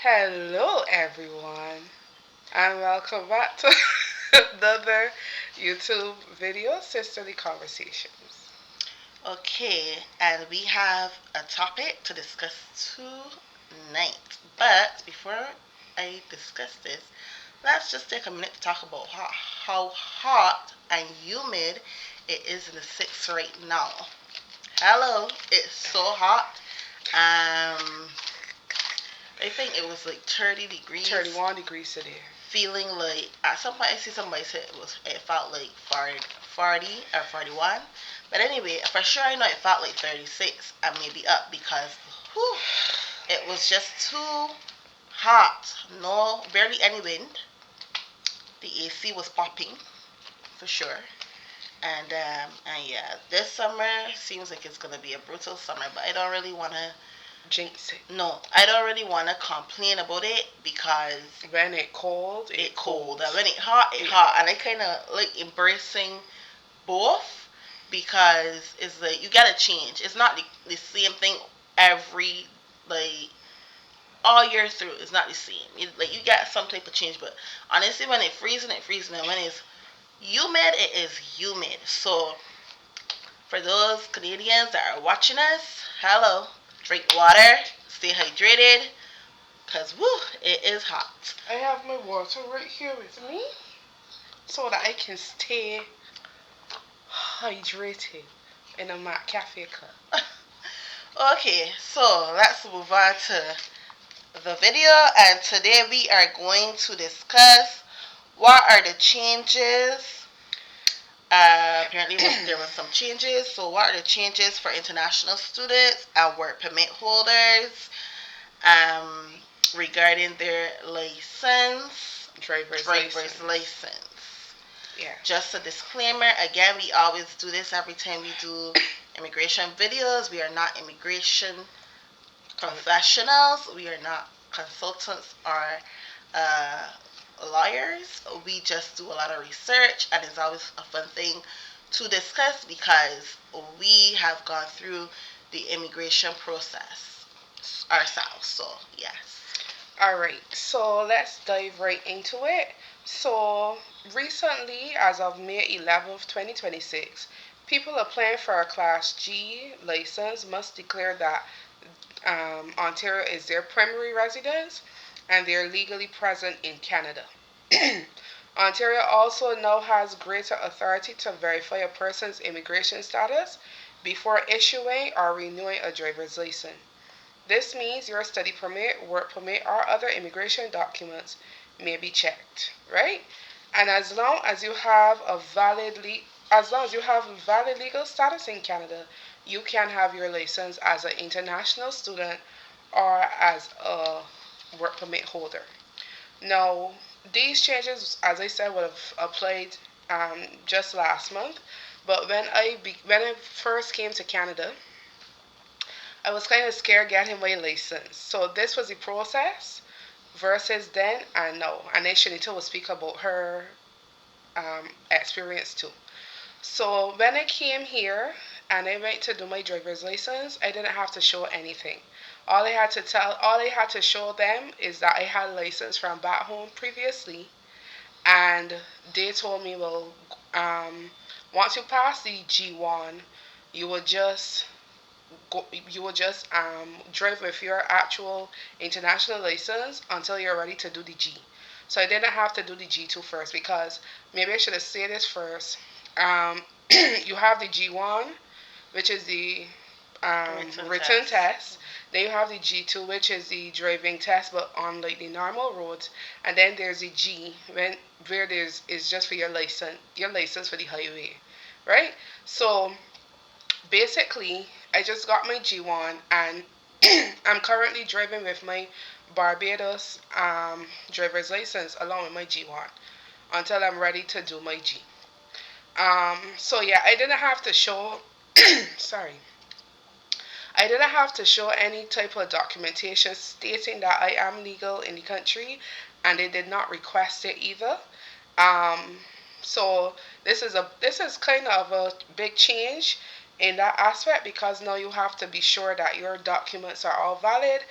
Hello, everyone, and welcome back to another YouTube video, Sisterly Conversations. Okay, and we have a topic to discuss tonight. But before I discuss this, let's just take a minute to talk about how hot and humid it is in the six right now. Hello, it's so hot. I think it was like 30 degrees. 31 degrees today. Feeling like at some point I see somebody said it felt like 40 or 41. But anyway, for sure I know it felt like 36 and maybe up because whew, it was just too hot. No, barely any wind. The AC was popping for sure. And yeah, this summer seems like it's gonna be a brutal summer, but I don't really wanna. Jinx it. No, I don't really wanna complain about it because When it cold, it cold. And when it hot, it hot. And I kind of like embracing both because it's like you gotta change. It's not the same thing every like all year through. It's not the same. Like you got some type of change, but honestly, when it freezing, it freezing, and when it's humid, it is humid. So for those Canadians that are watching us, hello, drink water, stay hydrated, cause woo, it is hot. I have my water right here with me so that I can stay hydrated in a Mac Cafe cup. Okay, so let's move on to the video, and today we are going to discuss what are the changes. Apparently, there was some changes. So, what are the changes for international students and work permit holders um, regarding their driver's license? Yeah. Just a disclaimer. Again, we always do this every time we do immigration videos. We are not immigration professionals. We are not consultants or uh, lawyers. We just do a lot of research, and it's always a fun thing to discuss because we have gone through the immigration process ourselves. So, yes. All right, so let's dive right into it. So, recently, as of May 11th, 2026, people applying for a Class G license must declare that Ontario is their primary residence and they are legally present in Canada. Ontario also now has greater authority to verify a person's immigration status before issuing or renewing a driver's license. This means your study permit, work permit, or other immigration documents may be checked, right? And as long as you have valid legal status in Canada, you can have your license as an international student or as a work permit holder. Now, these changes, as I said, would have applied just last month. But when I first came to Canada, I was kind of scared getting my license. So this was the process versus then and now. And then Shanita will speak about her experience too. So when I came here and I went to do my driver's license, I didn't have to show anything. All I had to show them is that I had a license from back home previously, and they told me, well, once you pass the G1, you will just drive with your actual international license until you're ready to do the G. So I didn't have to do the G2 first because maybe I should have said this first. Um, you have the G1, which is the written test. Then you have the G2, which is the driving test, but on like the normal roads. And then there's the G, where there's is just for your license for the highway, right? So basically, I just got my G1 and I'm currently driving with my Barbados driver's license along with my G1 until I'm ready to do my G. So yeah, I didn't have to show, sorry, I didn't have to show any type of documentation stating that I am legal in the country, and they did not request it either. Um, so this is kind of a big change in that aspect because now you have to be sure that your documents are all valid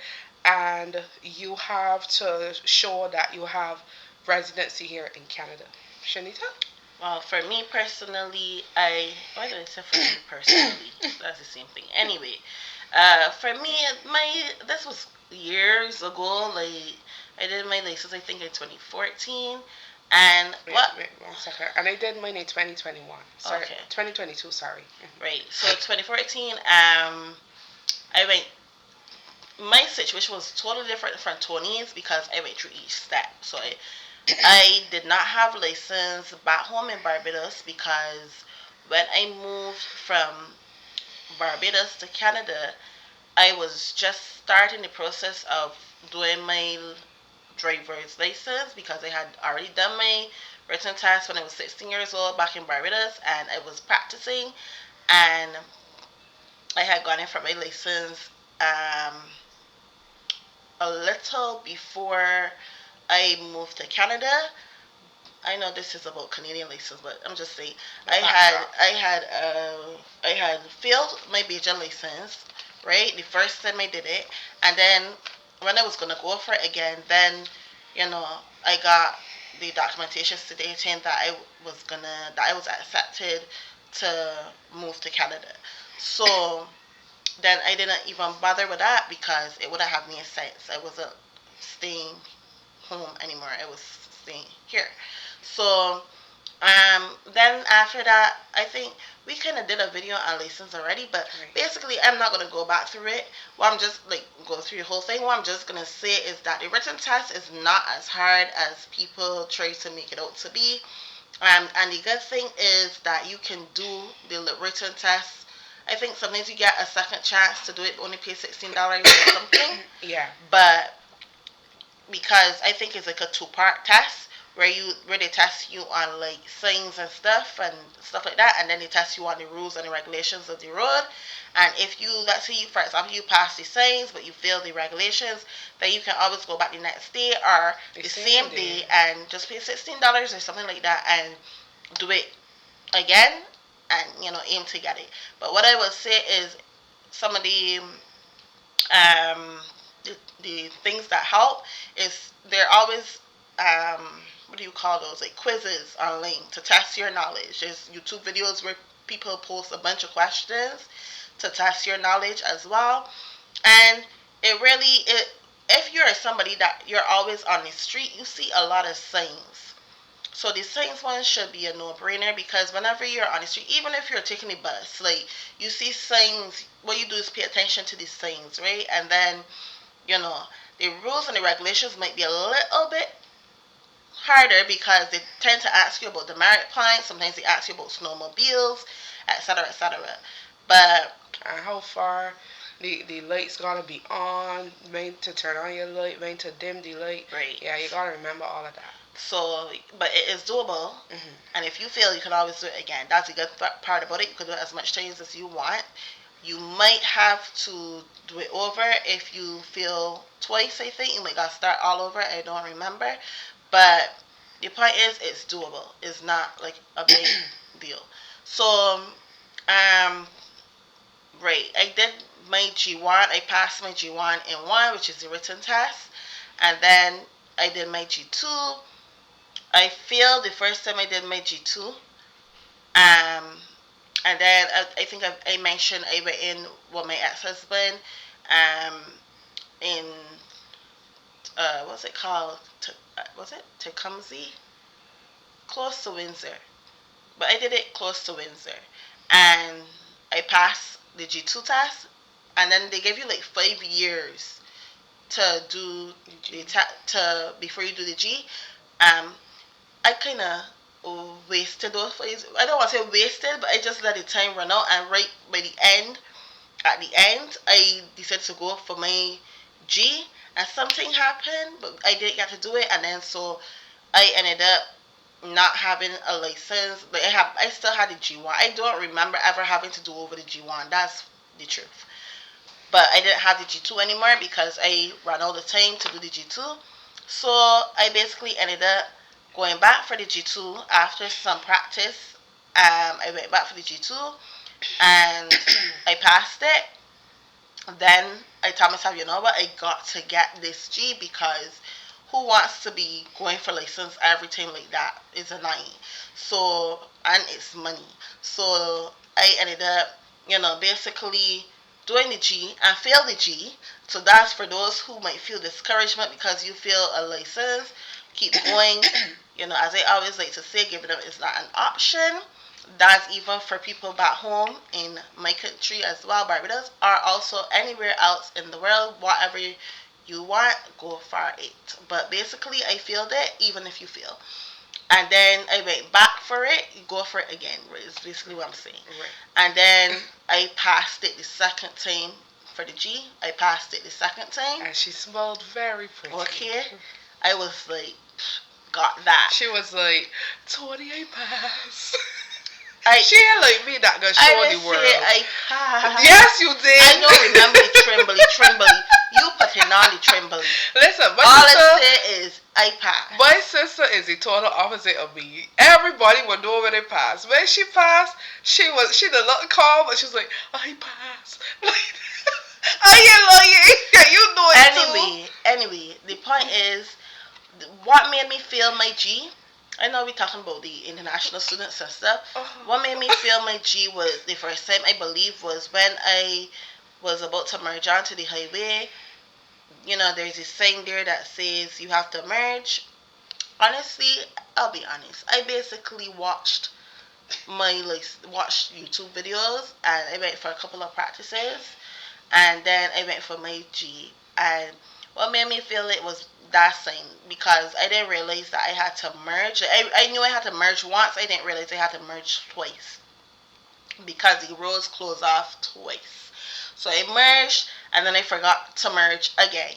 and you have to show that you have residency here in Canada. Shanita? Well, for me personally, why did I say for me personally? That's the same thing. Anyway, for me, this was years ago. Like I did my license, I think in 2014, and Wait, what? wait, 1 second. And I did mine in 2021. Sorry, Okay, 2022, sorry. right. So 2014, I went. My situation was totally different from Tony's because I went through each step. So I did not have license back home in Barbados because when I moved from Barbados to Canada, I was just starting the process of doing my driver's license because I had already done my written test when I was 16 years old back in Barbados, and I was practicing, and I had gotten for my license a little before I moved to Canada. I know this is about Canadian license, but I'm just saying The backdrop. I had failed my Beijing license, right? The first time I did it, and then when I was gonna go for it again, then you know I got the documentation stating that I was accepted to move to Canada. So then I didn't even bother with that because it wouldn't have made sense. I wasn't staying home anymore. I was staying here. So then after that, I think we kind of did a video on license already, but Right. basically, I'm not gonna go back through it. What I'm just like go through the whole thing. What I'm just gonna say is that the written test is not as hard as people try to make it out to be. And the good thing is that you can do the written test. I think sometimes you get a second chance to do it, only pay $16 or something. Yeah. But because I think it's like a two-part test where they test you on like signs and stuff like that, and then they test you on the rules and the regulations of the road. And if you, let's say, for example, you pass the signs but you fail the regulations, then you can always go back the next day or The the same same day. day and just pay $16 or something like that and do it again and aim to get it. But what I would say is some of um, the things that help is they're always um, what do you call those, like quizzes online to test your knowledge. There's YouTube videos where people post a bunch of questions to test your knowledge as well. And it if you're somebody that you're always on the street, you see a lot of signs. So the signs one should be a no-brainer because whenever you're on the street, even if you're taking a bus, like you see signs, what you do is pay attention to these signs, right? And then you know, the rules and the regulations might be a little bit harder because they tend to ask you about demerit points. Sometimes they ask you about snowmobiles, etc., etc. But And how far the light's gotta be on, when to turn on your light, when to dim the light. right, Yeah, you gotta remember all of that. so but it is doable. Hmm. And if you fail, you can always do it again. That's the good part about it. You can do it as much times as you want. You might have to do it over if you fail twice. I think you might gotta start all over. I don't remember. But the point is, it's doable. It's not like a big deal. So, right, I did my G1. I passed my G1 in one, which is the written test, and then I did my G2. I failed the first time I did my G2. And then I think I mentioned I went in with my ex-husband, um, in what's it called? Was it Tecumseh? Close to Windsor. But I did it close to Windsor, and I passed the G2 test, and then they give you like 5 years to do the to before you do the G. Um, I kind of wasted those 5 years. I don't want to say wasted, but I just let the time run out, and right by the end, at the end, I decided to go for my G, and something happened, but I didn't get to do it, and then so I ended up not having a license, but I still had the G1. I don't remember ever having to do over the G1. That's the truth. But I didn't have the G2 anymore because I ran out of time to do the G2. So I basically ended up going back for the G2 after some practice. I went back for the G2 and I passed it. Then I tell myself, you know what, I got to get this G because who wants to be going for license every time like that? It's annoying. So, and it's money. So I ended up, basically doing the G and failed the G. So that's for those who might feel discouragement because you fail a license. Keep going. As I always like to say, giving up is not an option. That's even for people back home in my country as well, Barbados, or also anywhere else in the world. Whatever you want, go for it. But basically, I failed it, even if you fail. And then I went back for it, you go for it again, is basically what I'm saying. Right. And then I passed it the second time for the G. I passed it the second time. And she smelled very pretty. Okay. I was like, got that. She was like, 28 pass. I, she ain't like me that gonna show the world. I passed. Yes, you did. I don't remember the trembly. You putting on the trembly. Listen, all I say is I passed. My sister is the total opposite of me. Everybody would know when they pass. When she passed, she did look calm, but she was like, I passed. Like, I ain't lying. You know it Anyway, the point is, what made me feel my G? I know we're talking about the international students and stuff. What made me feel my G was the first time, I believe, was when I was about to merge onto the highway. There's this sign there that says you have to merge. Honestly, I'll be honest. I basically watched YouTube videos, and I went for a couple of practices, and then I went for my G. And what made me feel it was that sign, because I didn't realize that I had to merge. I knew I had to merge once. I didn't realize I had to merge twice because the roads closed off twice. So I merged, and then I forgot to merge again.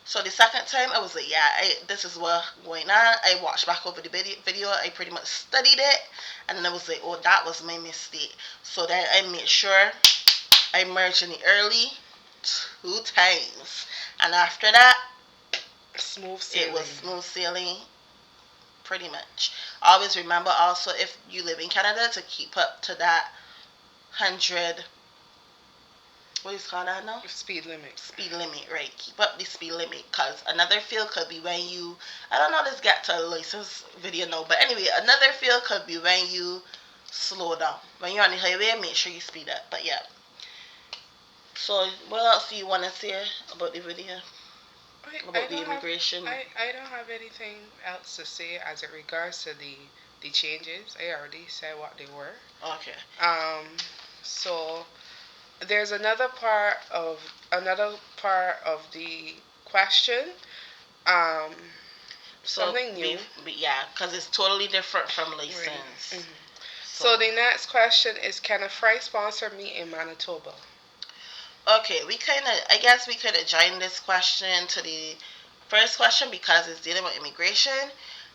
So the second time, I was like, yeah, this is what's going on. I watched back over the video. I pretty much studied it. And then I was like, oh, that was my mistake. So then I made sure I merged in the early 2 times. And after that, smooth sailing. It was smooth sailing, pretty much. Always remember also, if you live in Canada, to keep up to that 100, what is it called that now? Speed limit. Speed limit, right. Keep up the speed limit, because another field could be when you, I don't know, let's get to a license video now, but anyway, another field could be when you slow down. When you're on the highway, make sure you speed up. But yeah. So what else do you want to say about the video? About the immigration? I don't have anything else to say as it regards to the changes. I already said what they were. Okay. So there's another part of the question. Um, something new. Yeah, because it's totally different from license. Right. Mm-hmm. So the next question is, can a friend sponsor me in Manitoba? Okay, I guess we could have joined this question to the first question because it's dealing with immigration.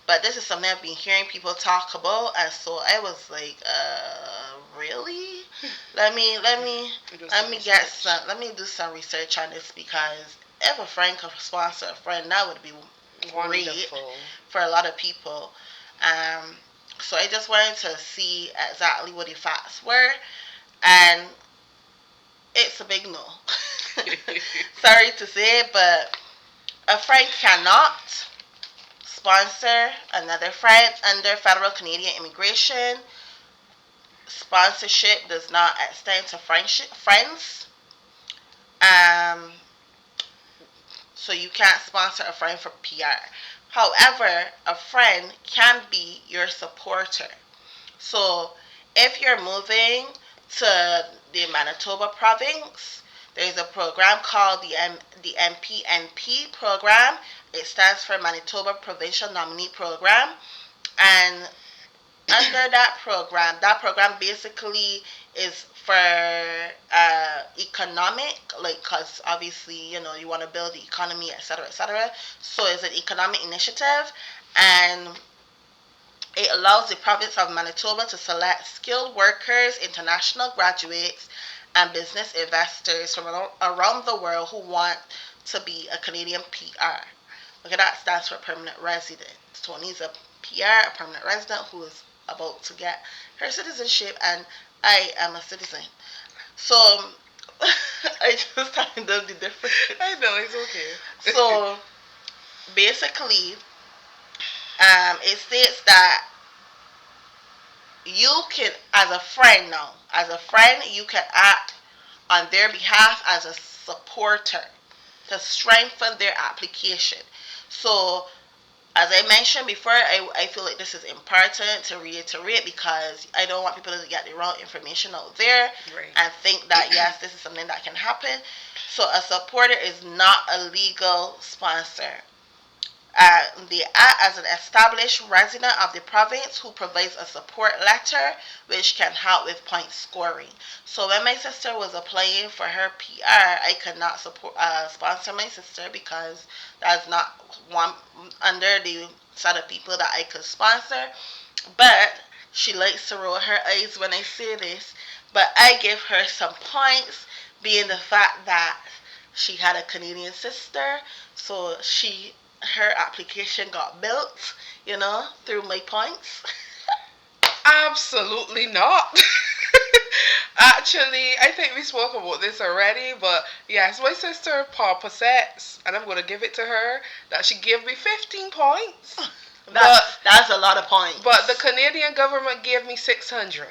But this is something I've been hearing people talk about, and so I was like, really? Let me do some research on this, because if a friend could sponsor a friend, that would be great. Wonderful. For a lot of people. Um, so I just wanted to see exactly what the facts were, and it's a big no. Sorry to say, but a friend cannot sponsor another friend under federal Canadian immigration. Sponsorship does not extend to friends. Um, so you can't sponsor a friend for PR. However, a friend can be your supporter. So if you're moving to the Manitoba province, there's a program called the MPNP program. It stands for Manitoba Provincial Nominee Program. And under that program basically is for economic, like, because obviously, you want to build the economy, etc., etc. So it's an economic initiative, and it allows the province of Manitoba to select skilled workers, international graduates, and business investors from around the world who want to be a Canadian PR. Okay, that stands for permanent resident. So needs a PR, a permanent resident, who is about to get her citizenship, and I am a citizen. So I just telling them the difference. I know it's okay. So basically, it states that you can, as a friend now, as a friend, you can act on their behalf as a supporter to strengthen their application. So, as I mentioned before, I feel like this is important to reiterate because I don't want people to get the wrong information out there Right. and think that, yes, this is something that can happen. So, a supporter is not a legal sponsor. They act as an established resident of the province who provides a support letter which can help with point scoring. So when my sister was applying for her PR, I could not sponsor my sister because that's not one under the set of people that I could sponsor. But she likes to roll her eyes when I say this. But I give her some points, being the fact that she had a Canadian sister, so her application got built, through my points. Absolutely not. Actually, I think we spoke about this already, but yes, my sister Papa sets, and I'm going to give it to her, that she gave me 15 points. That's But that's a lot of points. but the Canadian government gave me 600.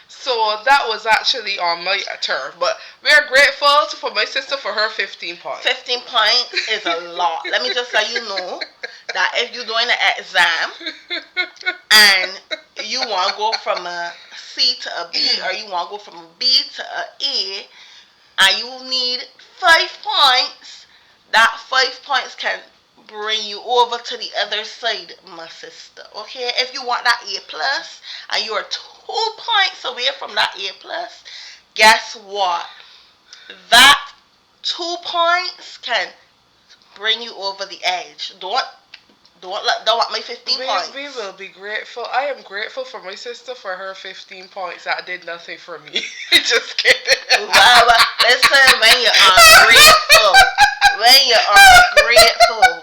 So that was actually on my turf. But we are grateful for my sister for her 15 points. 15 points is a lot. Let me just let you know that if you're doing an exam and you want to go from a C to a B, or you want to go from a B to a A, and you need 5 points, that 5 points can bring you over to the other side, my sister. Okay, if you want that A plus and you are 2 points away from that A plus, guess what? That 2 points can bring you over the edge. Don't want my 15 points. We will be grateful. I am grateful for my sister for her 15 points. That did nothing for me. Just kidding. Well, listen, when you're ungrateful,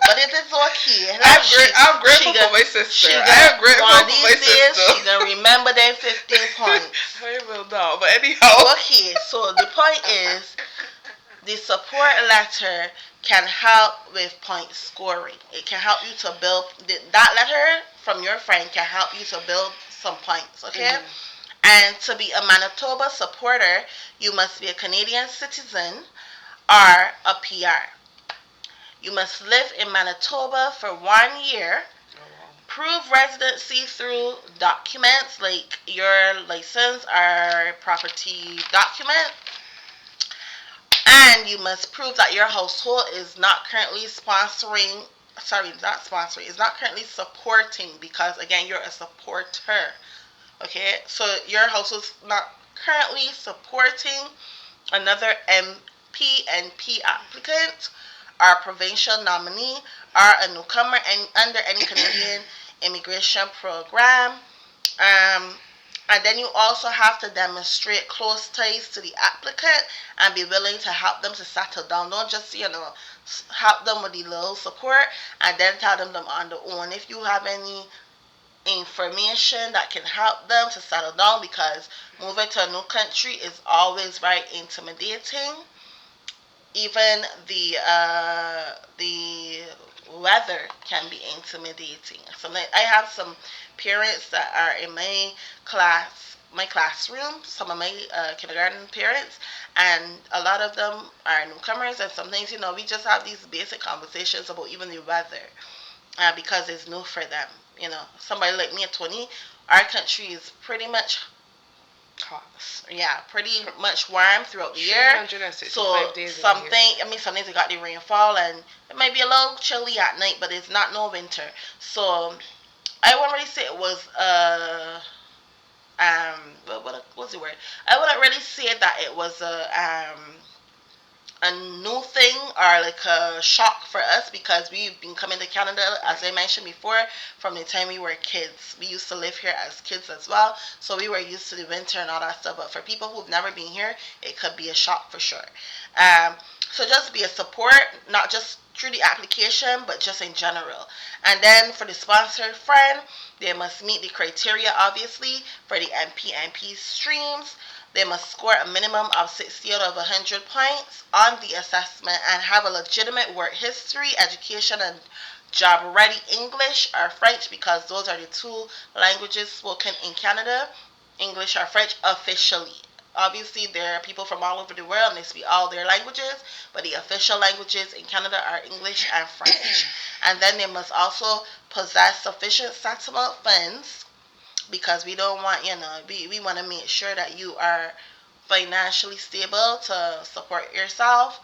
but it is okay. I'm grateful for my sister. I am grateful one of for these my days, sister. she's gonna remember them 15 points. I will not. But anyhow. Okay, so the point is, the support letter can help with point scoring. It can help you to build that letter from your friend can help you to build some points. Okay. Mm. And to be a Manitoba supporter, you must be a Canadian citizen or a PR. You must live in Manitoba for 1 year. Prove residency through documents like your license or property document. And you must prove that your household is not currently sponsoring, sorry, not sponsoring, is not currently supporting, because again, you're a supporter. Okay, so your household's not currently supporting another MP applicant or provincial nominee or a newcomer under any Canadian immigration program. Um, and then you also have to demonstrate close ties to the applicant and be willing to help them to settle down. Don't just, help them with the little support and then tell them on their own. If you have any information that can help them to settle down, because moving to a new country is always very intimidating. Even the weather can be intimidating. So I have some parents that are in my classroom, some of my kindergarten parents, and a lot of them are newcomers. And sometimes, we just have these basic conversations about even the weather, because it's new for them. Somebody like me at 20, our country is pretty much hot. Yeah, pretty much warm throughout the year. So sometimes it got the rainfall and it might be a little chilly at night, but it's not no winter. So I wouldn't really say it was what's the word? I wouldn't really say that it was a new thing or like a shock for us, because we've been coming to Canada, as I mentioned before, from the time we were kids. We used to live here as kids as well, so we were used to the winter and all that stuff. But for people who've never been here, it could be a shock for sure. So just be a support, not just through the application, but just in general. And then for the sponsored friend, they must meet the criteria, obviously, for the MP streams. They must score a minimum of 60 out of 100 points on the assessment and have a legitimate work history, education, and job ready English or French, because those are the two languages spoken in Canada. English or French officially. Obviously, there are people from all over the world and they speak all their languages, but the official languages in Canada are English and French. And then they must also possess sufficient settlement funds, because we don't want, we want to make sure that you are financially stable to support yourself.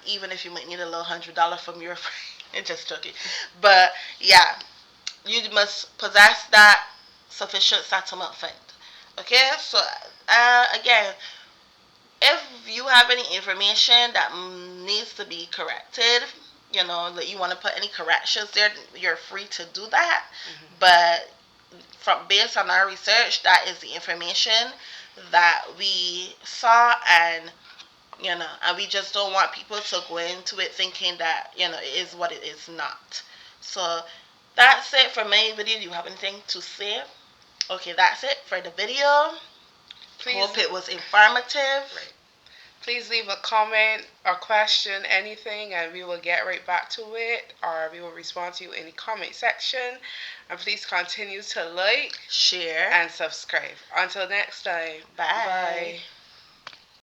Even if you might need a little $100 from your friend. Just joking. But yeah, you must possess that sufficient settlement fund. Okay, so again, if you have any information that needs to be corrected, that you want to put any corrections there, you're free to do that. Mm-hmm. But based on our research, that is the information that we saw, and we just don't want people to go into it thinking that it is what it is not. So that's it for my video. Do you have anything to say? Okay, that's it for the video. Please. Hope it was informative. Right. Please leave a comment or question, anything, and we will get right back to it, or we will respond to you in the comment section. And please continue to like, share, and subscribe. Until next time. Bye. Bye.